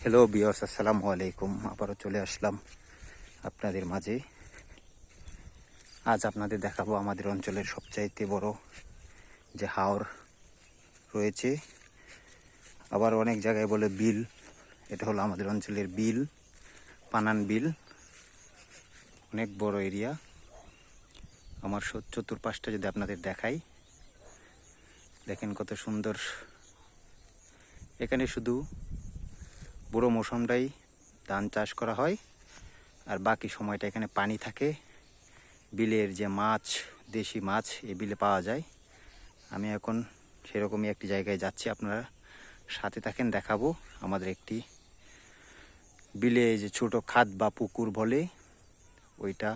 Hello viewers, আসসালামু আলাইকুম। আবারও চলে আসলাম আপনাদের মাঝে। আজ আপনাদের দেখাবো আমাদের অঞ্চলের সবচাইতে বড় যে হাওর রয়েছে, আবার অনেক জায়গায় বলে বিল। এটা হলো আমাদের অঞ্চলের বিল, পানান বিল। অনেক বড় এরিয়া। আমার চতুর্পাশটা যদি আপনাদের দেখাই, দেখেন কত সুন্দর। এখানে শুধু বুড়ো মৌসুমটাই ধান চাষ করা হয়, আর বাকি সময়টা এখানে পানি থাকে। বিলের যে মাছ, দেশি মাছ এই বিলে পাওয়া যায়। আমি এখন সেরকমই একটি জায়গায় যাচ্ছি, আপনারা সাথে থাকেন, দেখাবো। আমাদের একটি বিলে যে ছোট খাদ বা পুকুর বলে, ওইটা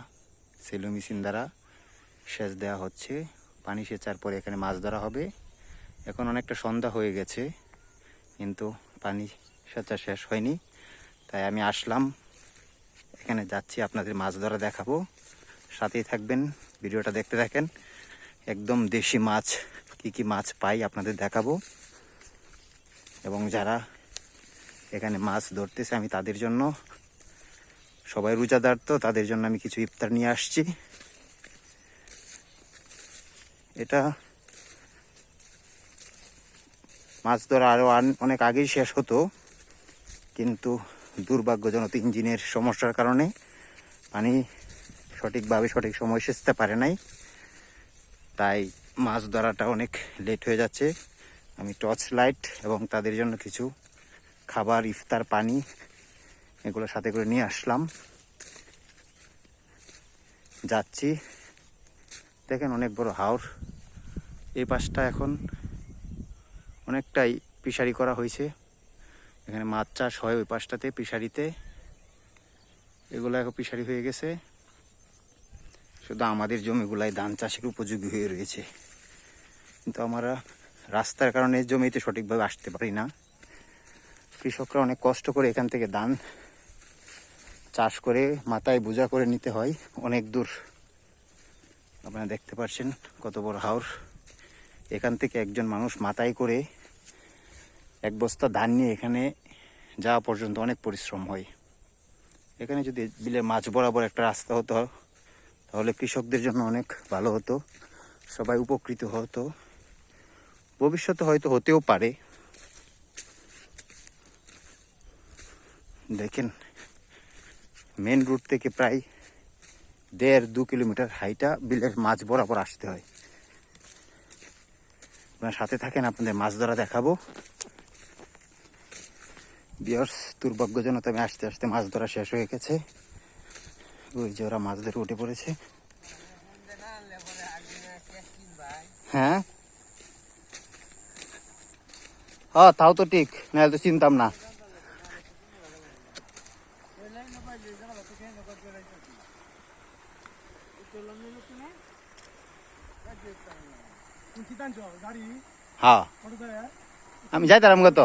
সেলো মেশিন দ্বারা সেচ দেওয়া হচ্ছে। পানি সেচার পরে এখানে মাছ ধরা হবে। এখন অনেকটা সন্ধ্যা হয়ে গেছে, কিন্তু পানি সেচা শেষ হয়নি, তাই আমি আসলাম। এখানে যাচ্ছি, আপনাদের মাছ ধরা দেখাবো। সাথেই থাকবেন, ভিডিওটা দেখতে থাকেন। একদম দেশি মাছ, কি মাছ পাই আপনাদের দেখাবো। এবং যারা এখানে মাছ ধরতেছে, আমি তাদের জন্য, সবাই রোজাদার তো, তাদের জন্য আমি কিছু ইফতার নিয়ে আসছি। এটা মাছ ধরা আরও অনেক আগেই শেষ হতো, কিন্তু দুর্ভাগ্যজনক ইঞ্জিনের সমস্যার কারণে পানি সঠিকভাবে সঠিক সময় সেচতে পারে নাই, তাই মাছ ধরাটা অনেক লেট হয়ে যাচ্ছে। আমি টর্চ লাইট এবং তাদের জন্য কিছু খাবার, ইফতার, পানি এগুলো সাথে করে নিয়ে আসলাম। যাচ্ছি, দেখেন অনেক বড় হাওর। এই পাশটা এখন অনেকটাই ফিশারি করা হয়েছে, এখানে মাছ চাষ হয়। ওই পাশটাতে ফিশারিতে, এগুলো এখন ফিশারি হয়ে গেছে। শুধু আমাদের জমিগুলাই ধান চাষের উপযোগী হয়ে রয়েছে, কিন্তু আমরা রাস্তার কারণে জমিতে সঠিকভাবে আসতে পারি না। কৃষকরা অনেক কষ্ট করে এখান থেকে ধান চাষ করে মাথায় বোঝা করে নিতে হয় অনেক দূর। আপনারা দেখতে পাচ্ছেন কত বড় হাওর। এখান থেকে একজন মানুষ মাথায় করে এক বস্তা ধান নিয়ে এখানে যাওয়া পর্যন্ত অনেক পরিশ্রম হয়। এখানে যদি বিলের মাছ বরাবর একটা রাস্তা হতো, তাহলে কৃষকদের জন্য অনেক ভালো হতো, সবাই উপকৃত হতো। ভবিষ্যতে হয়তো হতেও পারে। দেখেন, মেন রুট থেকে প্রায় 1.5-2 কিলোমিটার হাইটা বিলের মাছ বরাবর আসতে হয়। আপনার সাথে থাকেন, আপনাদের মাছ ধরা দেখাবো। ভিউয়ার্স, দুর্ভাগ্যজনক আমি আস্তে আস্তে মাছ ধরা শেষ হয়ে গেছে। ওই যে ওরা মাছ ধরে উঠে পড়েছে। হ্যাঁ হ্যাঁ, তাও তো ঠিক, নাহলে তো চিনতাম না। হ্যাঁ, আমি যাইতাম কত।